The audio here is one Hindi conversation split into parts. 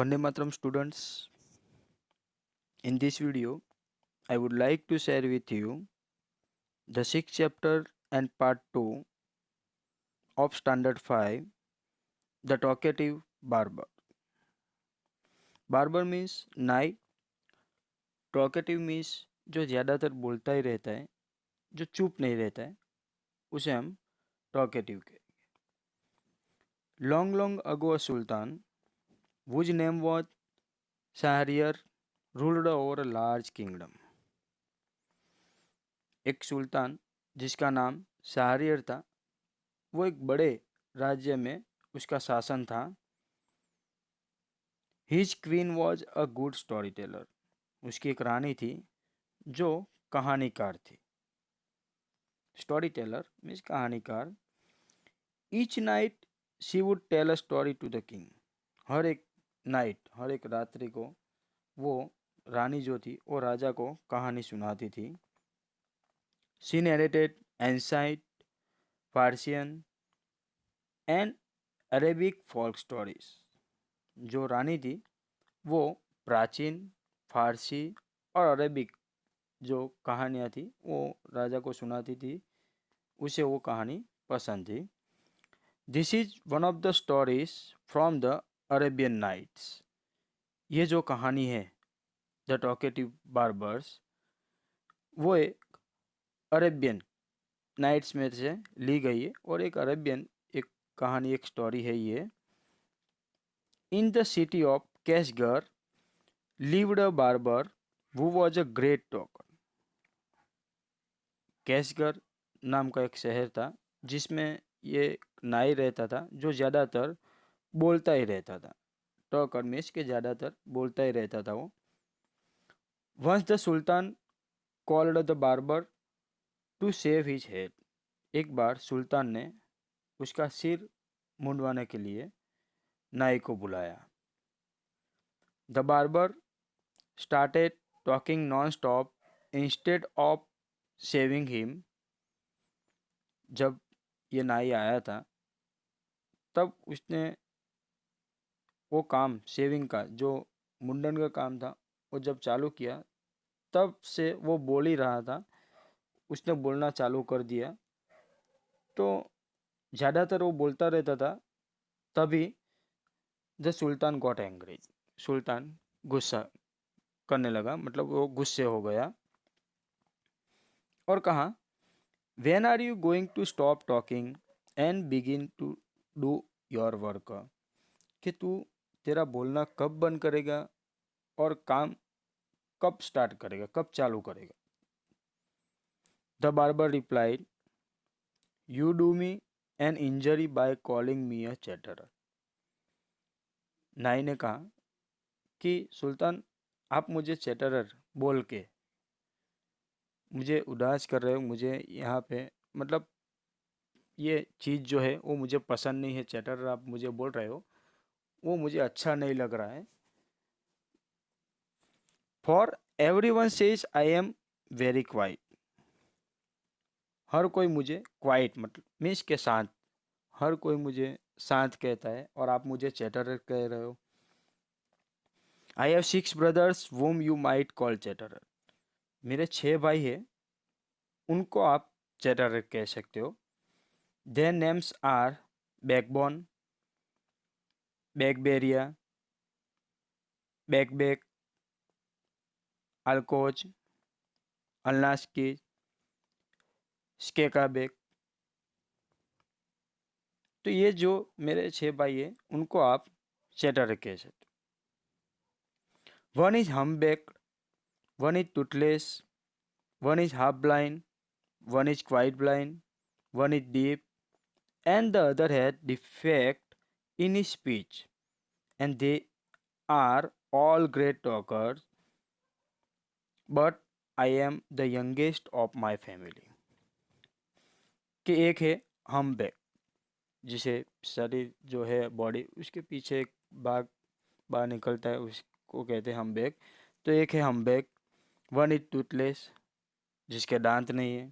Vande Mataram students, in this video, I would like to share with you the sixth chapter and part 2 of Standard 5, The Talkative Barber. Barber means नाई, टॉकेटिव मीन्स जो ज़्यादातर बोलता ही रहता है, जो चुप नहीं रहता है, उसे हम टॉकेटिव कहेंगे. Long ago a sultan, whose name was Shahryar, ruled over a large kingdom. एक सुल्तान जिसका नाम शाहरियर था, वो एक बड़े राज्य में उसका शासन था. His queen was a good story teller. उसकी एक रानी थी जो कहानीकार थी. स्टोरी टेलर मीन्स कहानीकार. Each night she would tell a story to the king. हर एक नाइट, हर एक रात्रि को वो रानी जो थी वो राजा को कहानी सुनाती थी. She narrated ancient, Persian and Arabic folk stories. जो रानी थी वो प्राचीन, फारसी और अरेबिक जो कहानियाँ थी वो राजा को सुनाती थी. उसे वो कहानी पसंद थी. This is one of the stories from the Arabian nights. ये जो कहानी है द टॉकेटिव बार्बर्स, वो एक अरेबियन नाइट्स में से ली गई है और एक अरेबियन एक कहानी, एक स्टोरी है ये. In the city of Kashgar lived a barber who was a great talker. Kashgar नाम का एक शहर था जिसमें ये नाई रहता था जो ज़्यादातर बोलता ही रहता था. टॉकर मीन्स के ज़्यादातर बोलता ही रहता था वो. Once the sultan called the barber to shave his head. एक बार सुल्तान ने उसका सिर मुंडवाने के लिए नाई को बुलाया. The barber started talking non-stop instead of saving him. जब ये नाई आया था तब उसने वो काम शेविंग का, जो मुंडन का काम था, वो जब चालू किया तब से वो बोल ही रहा था. उसने बोलना चालू कर दिया तो ज़्यादातर वो बोलता रहता था. तभी द सुल्तान गॉट एंग्री. सुल्तान गुस्सा करने लगा, मतलब वो गुस्से हो गया और कहा, When are you going to stop talking and begin to do your work? कि तू तेरा बोलना कब बंद करेगा और काम कब स्टार्ट करेगा, कब चालू करेगा. The barber replied, you do me an injury by calling me a chatterer. नाई ने कहा कि सुल्तान, आप मुझे चैटरर बोल के मुझे उदास कर रहे हो. मुझे यहाँ पे मतलब ये चीज़ जो है वो मुझे पसंद नहीं है. चैटरर आप मुझे बोल रहे हो वो मुझे अच्छा नहीं लग रहा है. For every one says I am very quiet. हर कोई मुझे क्वाइट मतलब मीन्स के शांत, हर कोई मुझे शांत कहता है और आप मुझे चैटरर कह रहे हो. I have 6 brothers whom you might call chatterer. मेरे 6 भाई हैं, उनको आप चैटरर कह सकते हो. Their names are Bakbuk, Bakbarah, Bakbak, Alkuz, Alnaschar, Shakashik. तो ये जो मेरे 6 भाई हैं उनको आप चैटरर कह सकते हो. One is humpback, one is toothless, one is half blind, one is quite blind, one is deaf, and the other had defect in his speech, and they are all great talkers, but I am the youngest of my family. कि एक है हम्बैक, जिसे शरीर जो है बॉडी उसके पीछे एक बाग बाहर निकलता है, उसको कहते हैं हम्बैक. तो एक है हम्बैक. वन इज टूथलेस, जिसके दांत नहीं है.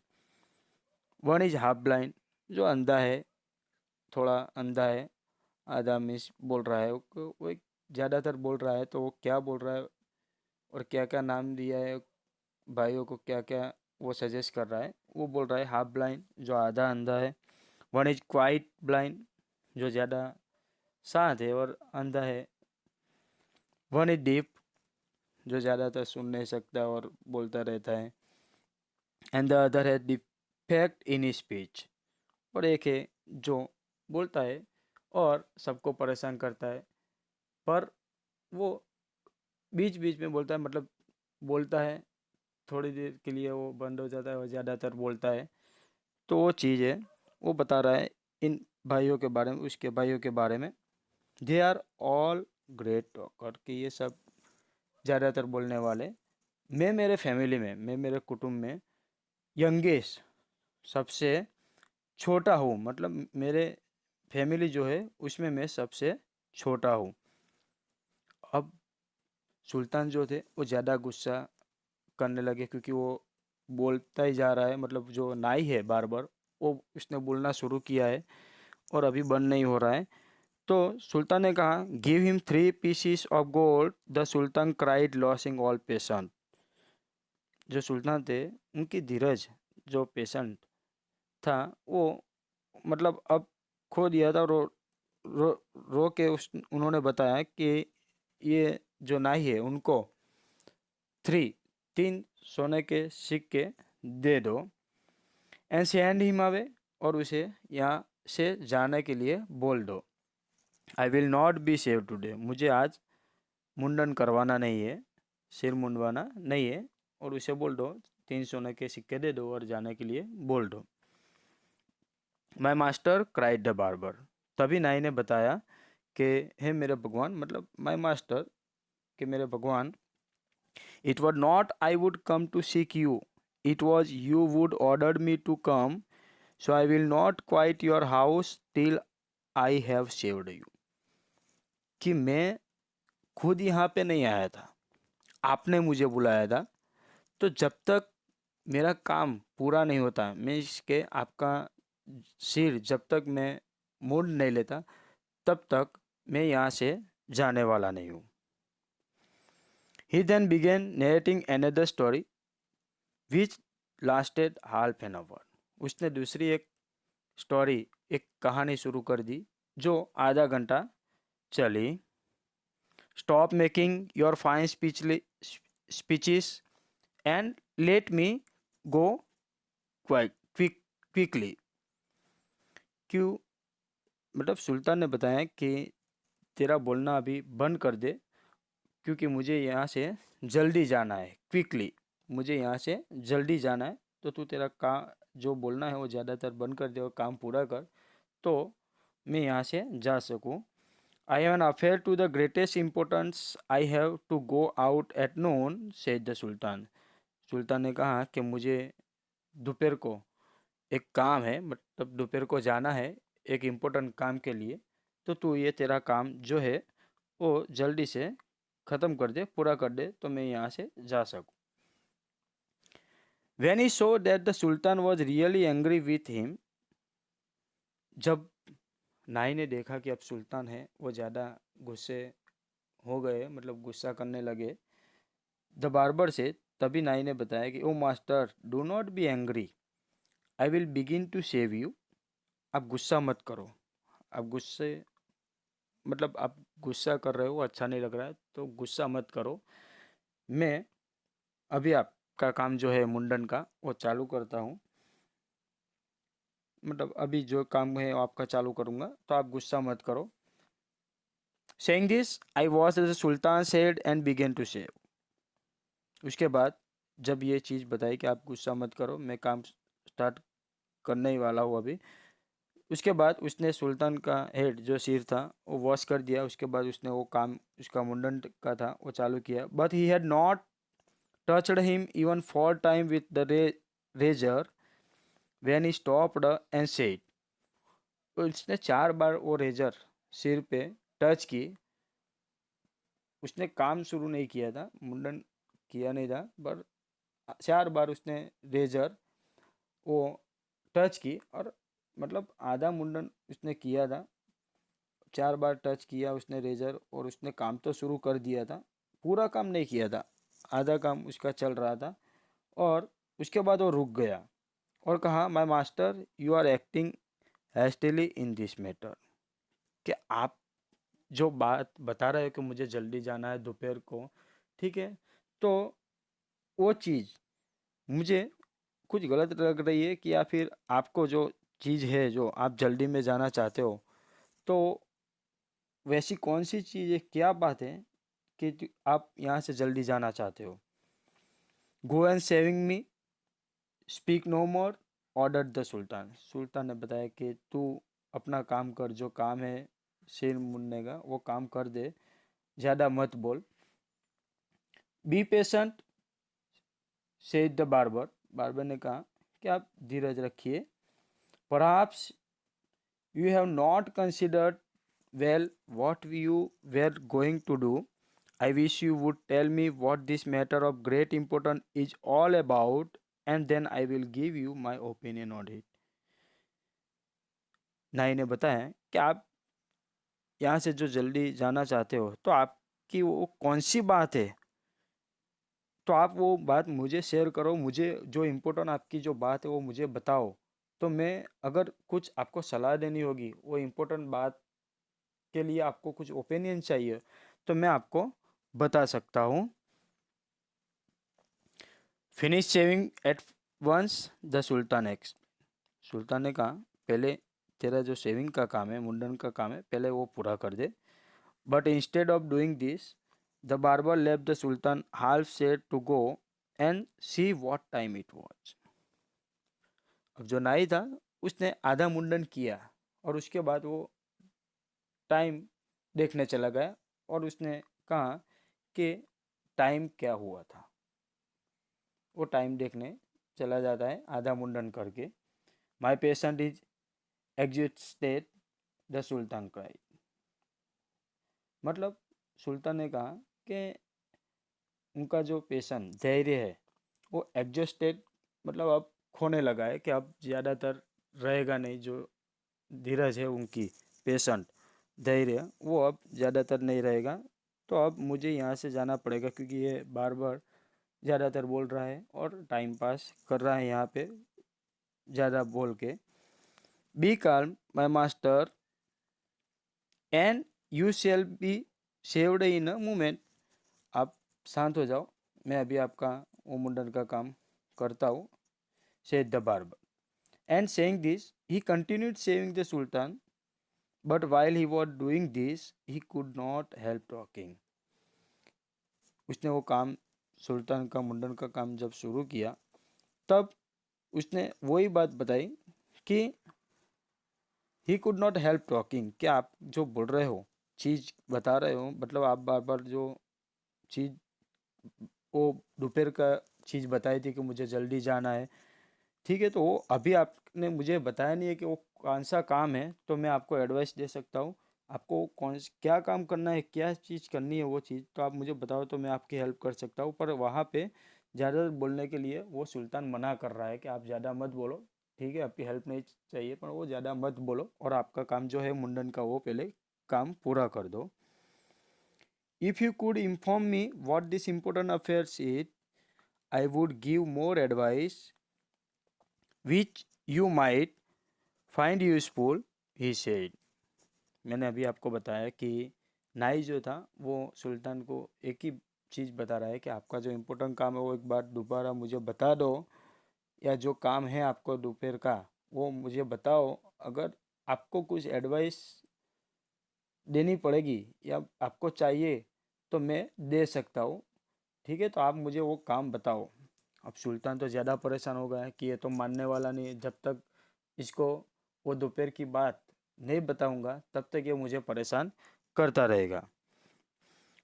वन इज हाफ ब्लाइंड, जो अंधा है, थोड़ा अंधा है, आधा मिस बोल रहा है, वो एक ज़्यादातर बोल रहा है तो वो क्या बोल रहा है और क्या क्या नाम दिया है भाइयों को, क्या क्या वो सजेस्ट कर रहा है। वो बोल रहा है हाफ ब्लाइंड जो आधा अंधा है, वन इज क्वाइट ब्लाइंड जो ज़्यादा शांत है और अंधा है, वन इज डीप जो ज़्यादातर सुन नहीं सकता और बोलता रहता है, एंड द अदर है डिफेक्ट इन स्पीच, और एक है जो बोलता है और सबको परेशान करता है, पर वो बीच बीच में बोलता है, मतलब बोलता है थोड़ी देर के लिए वो बंद हो जाता है और ज़्यादातर बोलता है। तो वो चीज़ है, वो बता रहा है इन भाइयों के बारे में, उसके भाइयों के बारे में। They are all great talker, कि ये सब ज़्यादातर बोलने वाले। मैं मेरे फैमिली में, मैं मेरे कुटुंब में यंगेस्ट, सबसे छोटा हूँ, मतलब मेरे फैमिली जो है उसमें मैं सबसे छोटा हूँ। अब सुल्तान जो थे वो ज़्यादा गुस्सा करने लगे क्योंकि वो बोलता ही जा रहा है, मतलब जो नाई है बार बार वो उसने बोलना शुरू किया है और अभी बंद नहीं हो रहा है। तो सुल्तान ने कहा give him 3 pieces of gold, the sultan cried losing all patient. जो सुल्तान थे उनकी धीरज, जो पेशेंट था वो मतलब अब खो दिया था। रो रो के उन्होंने बताया कि ये जो नाई है उनको 3 सोने के सिक्के दे दो, एंड सेंड हिम अवे, और उसे यहाँ से जाने के लिए बोल दो। आई will not be save today, मुझे आज मुंडन करवाना नहीं है, सिर मुंडवाना नहीं है, और उसे बोल दो 3 सोने के सिक्के दे दो और जाने के लिए बोल दो। My master cried the barber, तभी नाई ने बताया कि हे मेरे भगवान, मतलब माई मास्टर, कि मेरे भगवान, it was not I would come to seek you, it was you would order me to come, so I will not quit your house till I have shaved you. कि मैं खुद यहाँ पे नहीं आया था, आपने मुझे बुलाया था, तो जब तक मेरा काम पूरा नहीं होता, मैं इसके आपका सिर जब तक मैं मोड़ नहीं लेता, तब तक मैं यहाँ से जाने वाला नहीं हूँ। He then began narrating another story which lasted half an hour. उसने दूसरी एक स्टोरी, एक कहानी शुरू कर दी जो आधा घंटा चली। Stop making your fine speeches and let me go quickly. क्यों, मतलब सुल्तान ने बताया कि तेरा बोलना अभी बंद कर दे, क्योंकि मुझे यहाँ से जल्दी जाना है, क्विकली, मुझे यहाँ से जल्दी जाना है। तो तू तेरा काम जो बोलना है वो ज़्यादातर बंद कर दे और काम पूरा कर, तो मैं यहाँ से जा सकूँ। I have an affair to the greatest importance, I have to go out at noon, said the sultan. सुल्तान ने कहा कि मुझे दोपहर को एक काम है, मतलब दोपहर को जाना है एक इम्पोर्टेंट काम के लिए, तो तू ये तेरा काम जो है वो जल्दी से ख़त्म कर दे, पूरा कर दे, तो मैं यहाँ से जा सकूँ। When he saw that the Sultan was really angry with him, जब नाई ने देखा कि अब सुल्तान है वो ज़्यादा गुस्से हो गए, मतलब गुस्सा करने लगे द बार्बर से, तभी नाई ने बताया कि O master do not be angry, I will begin to shave you. आप गुस्सा मत करो, आप गुस्से, मतलब आप गुस्सा कर रहे हो, अच्छा नहीं लग रहा है तो गुस्सा मत करो, मैं अभी आपका काम जो है मुंडन का वो चालू करता हूँ, मतलब अभी जो काम है वो आपका चालू करूँगा, तो आप गुस्सा मत करो। Saying this I was the sultan said and began to shave. उसके बाद जब ये चीज़ बताई कि आप गुस्सा मत करो, मैं काम स्टार्ट करने ही वाला हूँ अभी, उसके बाद उसने सुल्तान का हेड जो सिर था वो वॉश कर दिया। उसके बाद उसने वो काम, उसका मुंडन का था वो चालू किया। But he had not touched him even 4 time with the razor when he stopped and said. उसने 4 बार वो रेजर सिर पे टच की, उसने काम शुरू नहीं किया था, मुंडन किया नहीं था, पर 4 बार उसने रेजर वो टच की, और मतलब आधा मुंडन उसने किया था, 4 बार टच किया उसने रेजर और उसने काम तो शुरू कर दिया था, पूरा काम नहीं किया था, आधा काम उसका चल रहा था। और उसके बाद वो रुक गया और कहा, my master you are acting hastily in this matter, कि आप जो बात बता रहे हो कि मुझे जल्दी जाना है दोपहर को, ठीक है, तो वो चीज़ मुझे कुछ गलत लग रही है, कि या फिर आपको जो चीज़ है जो आप जल्दी में जाना चाहते हो, तो वैसी कौन सी चीज़ है, क्या बात है कि आप यहाँ से जल्दी जाना चाहते हो। Go and shaving me, speak no more, order the sultan. सुल्तान ने बताया कि तू अपना काम कर, जो काम है सिर मुन्ने का वो काम कर दे, ज़्यादा मत बोल। Be patient said the barber, barber ने कहा कि आप धीरज रखिए। Perhaps you have not considered well what you were going to do. I wish you would tell me what this matter of great importance is all about, and then I will give you my opinion on it. नाई ने बताया कि आप यहाँ से जो जल्दी जाना चाहते हो, तो आपकी वो कौन सी बात है, तो आप वो बात मुझे शेयर करो, मुझे जो इम्पोर्टेंट आपकी जो बात है वो मुझे बताओ, तो मैं अगर कुछ आपको सलाह देनी होगी, वो इम्पोर्टेंट बात के लिए आपको कुछ ओपिनियन चाहिए, तो मैं आपको बता सकता हूँ। Finish shaving at once the sultan asks, सुल्तान ने कहा पहले तेरा जो शेविंग का काम है, मुंडन का काम है, पहले वो पूरा कर दे। But instead of doing this the barber left the sultan half shaved to go and see what time it was. अब जो नाई था उसने आधा मुंडन किया और उसके बाद वो टाइम देखने चला गया और उसने कहा कि टाइम क्या हुआ था। वो टाइम देखने चला जाता है आधा मुंडन करके। My patient is existed the sultan cried, मतलब सुल्तान ने कहा कि उनका जो पेशेंट धैर्य है वो एग्जस्टेड, मतलब अब खोने लगा है, कि अब ज़्यादातर रहेगा नहीं, जो धीरज है उनकी पेशेंट धैर्य वो अब ज़्यादातर नहीं रहेगा, तो अब मुझे यहाँ से जाना पड़ेगा, क्योंकि ये बार बार ज़्यादातर बोल रहा है और टाइम पास कर रहा है यहाँ पे ज़्यादा बोल के। Be calm my master and you shall be shaved in a moment, आप शांत हो जाओ, मैं अभी आपका वो मुंडन का काम करता हूँ, said the barber. And saying this, he continued shaving the sultan, but while he was doing this, he could not help talking. उसने वो काम, सुल्तान का मुंडन का काम जब शुरू किया, तब उसने वही बात बताई कि he could not help talking, कि आप जो बोल रहे हो, चीज़ बता रहे हो, मतलब आप बार बार जो चीज़ वो दोपहर का चीज़ बताई थी कि मुझे जल्दी जाना है, ठीक है, तो वो अभी आपने मुझे बताया नहीं है कि वो कौन सा काम है, तो मैं आपको एडवाइस दे सकता हूँ। आपको क्या काम करना है, क्या चीज़ करनी है, वो चीज़ तो आप मुझे बताओ, तो मैं आपकी हेल्प कर सकता हूँ। पर वहाँ पे ज़्यादा बोलने के लिए वो सुल्तान मना कर रहा है कि आप ज़्यादा मत बोलो, ठीक है, आपकी हेल्प नहीं चाहिए, पर वो ज़्यादा मत बोलो और आपका काम जो है मुंडन का वो पहले काम पूरा कर दो। If you could inform me what this important affairs is, I would give more advice which you might find useful, he said. मैंने अभी आपको बताया कि नाई जो था वो सुल्तान को एक ही चीज़ बता रहा है कि आपका जो इम्पोर्टेंट काम है वो एक बार दोबारा मुझे बता दो, या जो काम है आपको दोपहर का वो मुझे बताओ। अगर आपको कुछ एडवाइस देनी पड़ेगी या आपको चाहिए तो मैं दे सकता हूँ, ठीक है, तो आप मुझे वो काम बताओ। अब सुल्तान तो ज़्यादा परेशान हो गया है कि ये तो मानने वाला नहीं है, जब तक इसको वो दोपहर की बात नहीं बताऊंगा तब तक ये मुझे परेशान करता रहेगा।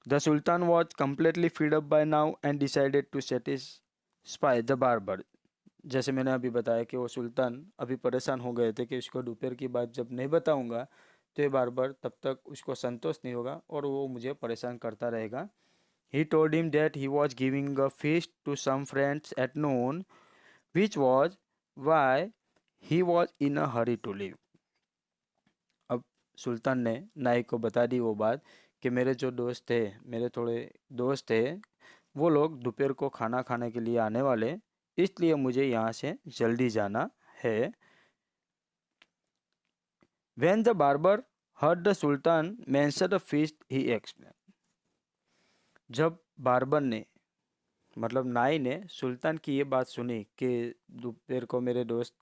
The sultan was completely fed up by now and decided to satisfy the barber. जैसे मैंने अभी बताया कि वो सुल्तान अभी परेशान हो गए थे कि उसको दोपहर की बात जब नहीं बताऊंगा तो ये बार बार तब तक उसको संतोष नहीं होगा और वो मुझे परेशान करता रहेगा। He told him that he was giving a feast to some friends at noon, which was why he was in a hurry to leave. अब सुल्तान ने नाई को बता दी वो बात कि मेरे जो दोस्त थे, मेरे थोड़े दोस्त थे, वो लोग दोपहर को खाना खाने के लिए आने वाले, इसलिए मुझे यहाँ से जल्दी जाना है। When the barber heard the sultan mention the feast, he explained. जब बार्बर ने मतलब नाई ने सुल्तान की ये बात सुनी कि दोपहर को मेरे दोस्त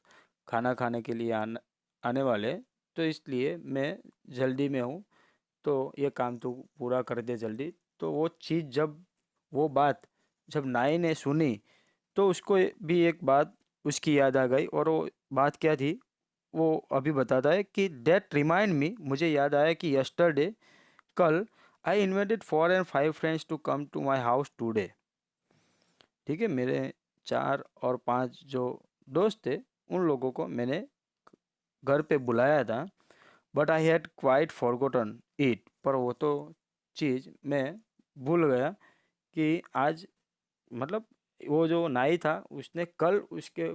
खाना खाने के लिए आने वाले, तो इसलिए मैं जल्दी में हूँ, तो ये काम तू पूरा कर दे जल्दी। तो वो चीज़ जब वो बात जब नाई ने सुनी, तो उसको भी एक बात उसकी याद आ गई, और वो बात क्या थी वो अभी बताता है कि डेट रिमाइंड मी, मुझे याद आया कि यस्टरडे, कल, I invited 4 and 5 friends to come to my house today. ठीक है, मेरे 4 और 5 जो दोस्त थे, उन लोगों को मैंने घर पे बुलाया था। But I had quite forgotten it, पर वो तो चीज़ मैं भूल गया कि आज मतलब वो जो नाई था उसने कल उसके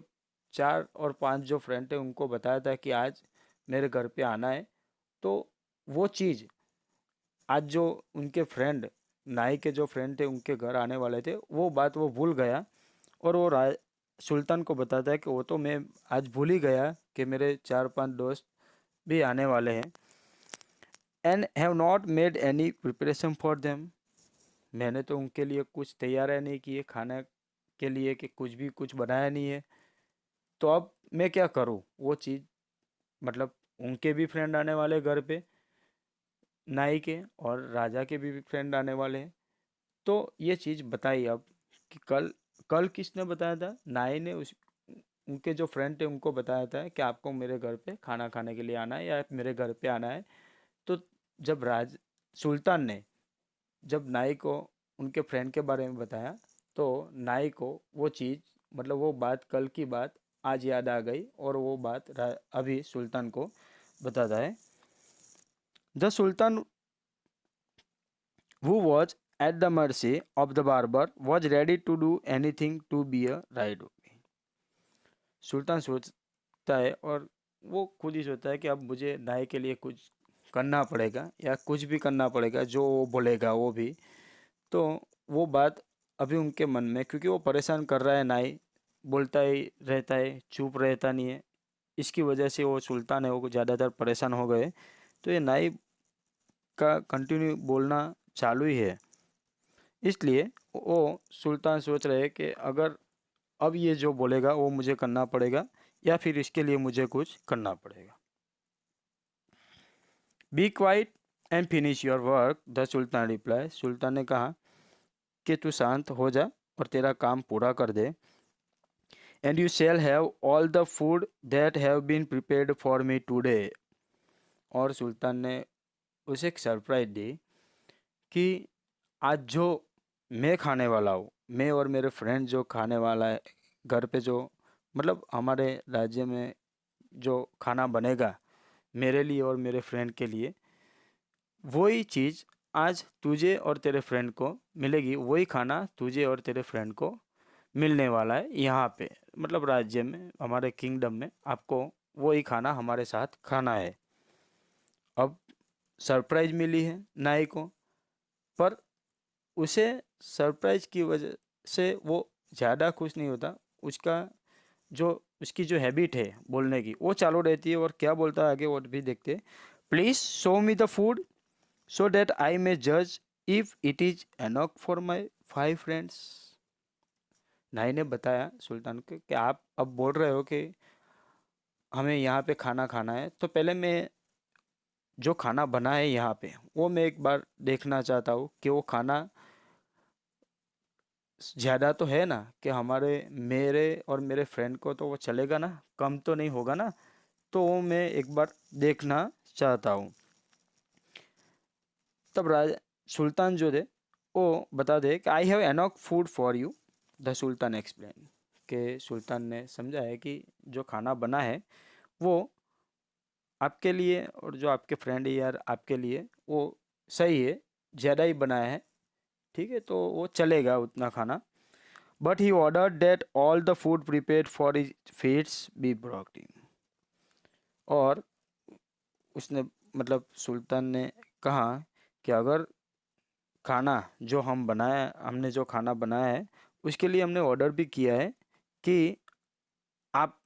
4 और 5 जो फ्रेंड थे उनको बताया था कि आज मेरे घर पे आना है। तो वो चीज़ आज जो उनके फ्रेंड, नाई के जो फ्रेंड थे उनके घर आने वाले थे, वो बात वो भूल गया, और वो सुल्तान को बताता है कि वो तो मैं आज भूल ही गया कि मेरे 4 5 दोस्त भी आने वाले हैं। And have not made any preparation for them, मैंने तो उनके लिए कुछ तैयार नहीं किए खाने के लिए, कि कुछ बनाया नहीं है। तो अब मैं क्या करूँ वो चीज़, मतलब उनके भी फ्रेंड आने वाले घर पे, नाई के और राजा के भी फ्रेंड आने वाले हैं। तो ये चीज़ बताई अब कि कल कल किसने बताया था, नाई ने उस उनके जो फ्रेंड थे उनको बताया था कि आपको मेरे घर पे खाना खाने के लिए आना है या मेरे घर पे आना है। तो जब सुल्तान ने जब नाई को उनके फ्रेंड के बारे में बताया, तो नाई को वो चीज़, मतलब वो बात, कल की बात आज याद आ गई, और वो बात अभी सुल्तान को बताता है। The sultan who was at the mercy of the barber was ready to do anything to be a right way. सुल्तान सोचता है, और वो खुद ही सोचता है कि अब मुझे नाई के लिए कुछ करना पड़ेगा, या कुछ भी करना पड़ेगा जो वो बोलेगा वो भी। तो वो बात अभी उनके मन में, क्योंकि वो परेशान कर रहा है, नाई बोलता ही रहता है, चुप रहता नहीं है, इसकी वजह से वो सुल्तान है वो ज़्यादातर परेशान हो गए। तो ये नाई का कंटिन्यू बोलना चालू ही है, इसलिए वो सुल्तान सोच रहे हैं कि अगर अब ये जो बोलेगा वो मुझे करना पड़ेगा, या फिर इसके लिए मुझे कुछ करना पड़ेगा। Be quiet and finish your work, the sultan reply, सुल्तान ने कहा कि तू शांत हो जा और तेरा काम पूरा कर दे। And you shall have all the food that have been prepared for me today. और सुल्तान ने उसे एक सरप्राइज दी कि आज जो मैं खाने वाला हूँ, मैं और मेरे फ्रेंड जो खाने वाला है घर पे, जो मतलब हमारे राज्य में जो खाना बनेगा मेरे लिए और मेरे फ्रेंड के लिए, वही चीज़ आज तुझे और तेरे फ्रेंड को मिलेगी। वही खाना तुझे और तेरे फ्रेंड को मिलने वाला है यहाँ पे, मतलब राज्य में, हमारे किंगडम में आपको वही खाना हमारे साथ खाना है। अब सरप्राइज मिली है नाई को, पर उसे सरप्राइज की वजह से वो ज़्यादा खुश नहीं होता। उसका जो उसकी जो हैबिट है बोलने की वो चालू रहती है, और क्या बोलता है आगे वो भी देखते। Please show me the food so that I may जज if it is enough for my 5 friends. नाई ने बताया सुल्तान को कि आप अब बोल रहे हो कि हमें यहाँ पे खाना खाना है, तो पहले मैं जो खाना बना है यहाँ पे वो मैं एक बार देखना चाहता हूँ कि वो खाना ज़्यादा तो है ना, कि हमारे मेरे और मेरे फ्रेंड को तो वो चलेगा ना, कम तो नहीं होगा ना। तो वो मैं एक बार देखना चाहता हूँ। तब सुल्तान जो थे वो बता दे कि I have enough food for you, the sultan explain, के सुल्तान ने समझा है कि जो खाना बना है वो आपके लिए और जो आपके फ्रेंड है यार आपके लिए वो सही है, ज़्यादा ही बनाया है, ठीक है, तो वो चलेगा उतना खाना। But he order that all the food prepared for his feasts be brought in. और उसने मतलब सुल्तान ने कहा कि अगर खाना जो हमने जो खाना बनाया है उसके लिए हमने ऑर्डर भी किया है कि आप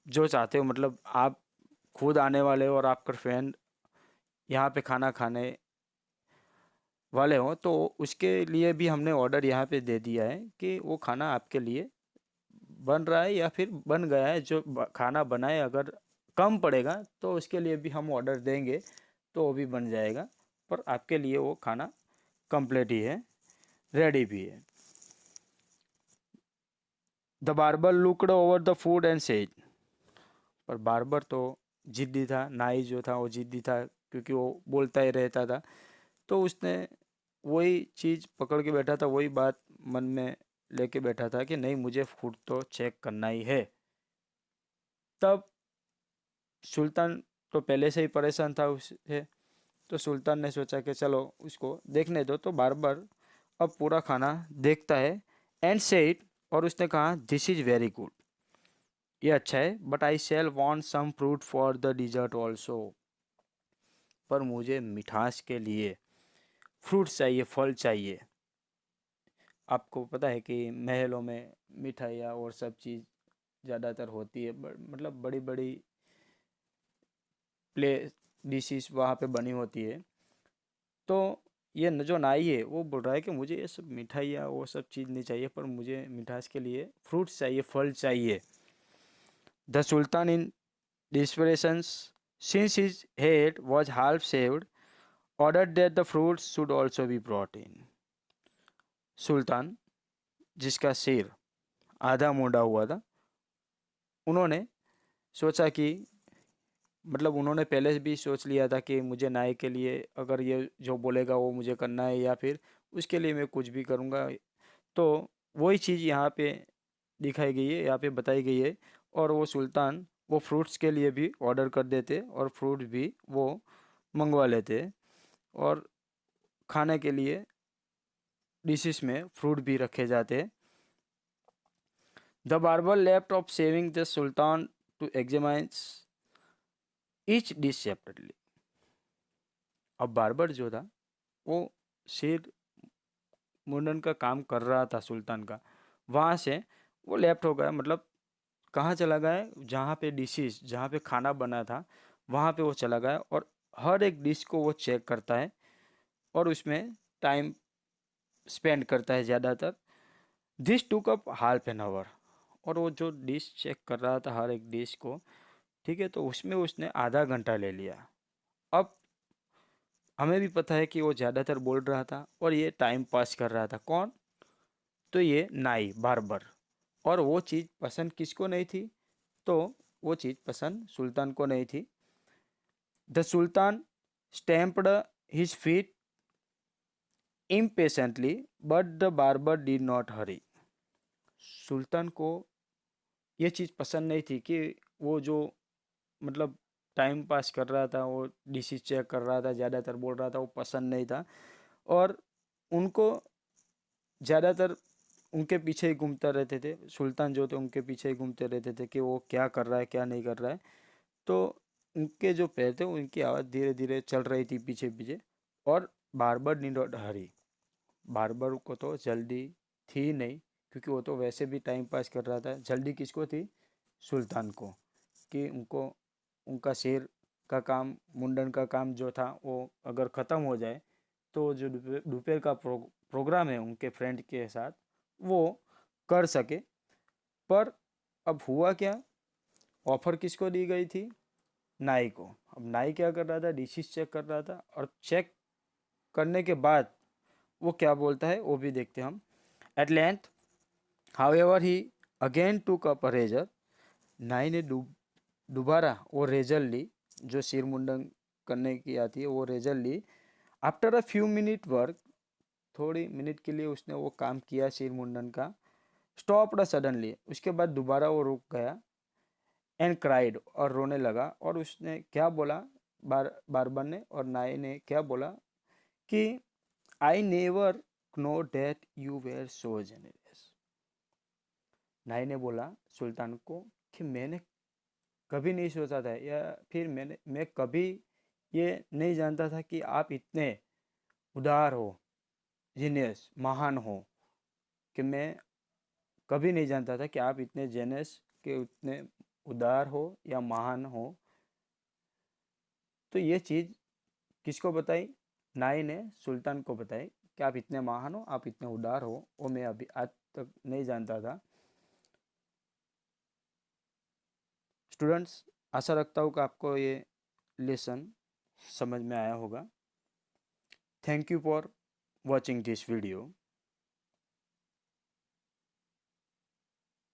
जो चाहते हो, मतलब आप खुद आने वाले हो और आपका फ्रेंड यहाँ पे खाना खाने वाले हो, तो उसके लिए भी हमने ऑर्डर यहाँ पे दे दिया है कि वो खाना आपके लिए बन रहा है या फिर बन गया है। जो खाना बनाए अगर कम पड़ेगा तो उसके लिए भी हम ऑर्डर देंगे तो वो भी बन जाएगा, पर आपके लिए वो खाना कंप्लीट ही है, रेडी भी है। The barber looked over the food and said, पर बार्बर तो जिद्दी था, नाई जो था वो जिद्दी था क्योंकि वो बोलता ही रहता था। तो उसने वही चीज़ पकड़ के बैठा था, वही बात मन में लेके बैठा था कि नहीं, मुझे फूड तो चेक करना ही है। तब सुल्तान तो पहले से ही परेशान था उससे, तो सुल्तान ने सोचा कि चलो उसको देखने दो। तो बार्बर अब पूरा खाना देखता है एंड सेड, और उसने कहा दिस इज़ वेरी गुड, ये अच्छा है, but I shall want some fruit for the dessert also, पर मुझे मिठास के लिए फ्रूट चाहिए, फल चाहिए। आपको पता है कि महलों में मिठाइयाँ और सब चीज़ ज़्यादातर होती है, मतलब बड़ी बड़ी प्ले डिशेस वहाँ पे बनी होती है। तो ये जो नाई है वो बोल रहा है कि मुझे ये सब मिठाइयाँ वो सब चीज़ नहीं चाहिए, पर मुझे मिठास के लिए फ्रूट्स चाहिए, फल चाहिए। The sultan in desperations, since his head was half shaved, ordered that the fruits should also be brought in. सुल्तान, जिसका सिर आधा मुड़ा हुआ था, उन्होंने सोचा कि मतलब उन्होंने पहले भी सोच लिया था कि मुझे नाई के लिए अगर ये जो बोलेगा वो मुझे करना है या फिर उसके लिए मैं कुछ भी करूँगा। तो वही चीज़ यहाँ पे दिखाई गई है, यहाँ पे बताई गई है। और वो सुल्तान वो फ्रूट्स के लिए भी ऑर्डर कर देते और फ्रूट भी वो मंगवा लेते, और खाने के लिए डिशेस में फ्रूट भी रखे जाते। The barber left off shaving the sultan to examine each dish separately. अब बार्बर जो था वो सिर मुंडन का काम कर रहा था सुल्तान का, वहाँ से वो लेफ्ट हो गया, मतलब कहाँ चला गया, जहाँ पे डिशेस, जहाँ पे खाना बना था वहाँ पे वो चला गया और हर एक डिश को वो चेक करता है और उसमें टाइम स्पेंड करता है ज़्यादातर। दिस टूक अप हाफ एन आवर, और वो जो डिश चेक कर रहा था हर एक डिश को, ठीक है, तो उसमें उसने आधा घंटा ले लिया। अब हमें भी पता है कि वो ज़्यादातर बोल रहा था और ये टाइम पास कर रहा था। कौन? तो ये नाई, बार्बर। और वो चीज़ पसंद किसको नहीं थी? तो वो चीज़ पसंद सुल्तान को नहीं थी। The sultan stamped his feet impatiently, but the barber did not hurry. सुल्तान को ये चीज़ पसंद नहीं थी कि वो जो मतलब टाइम पास कर रहा था, वो डिशेस चेक कर रहा था, ज़्यादातर बोल रहा था, वो पसंद नहीं था। और उनको ज़्यादातर उनके पीछे ही घूमते रहते थे, सुल्तान जो थे उनके पीछे ही घूमते रहते थे कि वो क्या कर रहा है क्या नहीं कर रहा है। तो उनके जो पैर थे उनकी आवाज़ धीरे धीरे चल रही थी पीछे पीछे, और barber need not Hari, barber को तो जल्दी थी नहीं, क्योंकि वो तो वैसे भी टाइम पास कर रहा था। जल्दी किसको थी? सुल्तान को, कि उनको उनका शेर का काम, मुंडन का काम जो था वो अगर ख़त्म हो जाए तो जो दोपहर का प्रोग्राम है उनके फ्रेंड के साथ वो कर सके। पर अब हुआ क्या, ऑफ़र किसको दी गई थी? नाई को। अब नाई क्या कर रहा था? डिशेस चेक कर रहा था, और चेक करने के बाद वो क्या बोलता है वो भी देखते हैं हम। At length however he again took up a razor, नाई ने दोबारा वो रेजर ली, जो सिर मुंडन करने की आती है वो रेजर ली। After a few minute work, थोड़ी मिनट के लिए उसने वो काम किया सिर मुंडन का। स्टॉप्ड सडनली, उसके बाद दोबारा वो रुक गया। एंड क्राइड, और रोने लगा। और उसने क्या बोला, बारबर ने और नाई ने क्या बोला कि I never know that you were so generous. नाई ने बोला सुल्तान को कि मैंने कभी नहीं सोचा था, या फिर मैं कभी ये नहीं जानता था कि आप इतने उदार हो, जीनियस, महान हो, कि मैं कभी नहीं जानता था कि आप इतने जेनस के उतने उदार हो या महान हो। तो ये चीज़ किसको बताई? नाई ने सुल्तान को बताई कि आप इतने महान हो, आप इतने उदार हो, वो मैं अभी आज तक नहीं जानता था। स्टूडेंट्स, आशा रखता हूँ कि आपको ये लेसन समझ में आया होगा। Thank you for watching this video.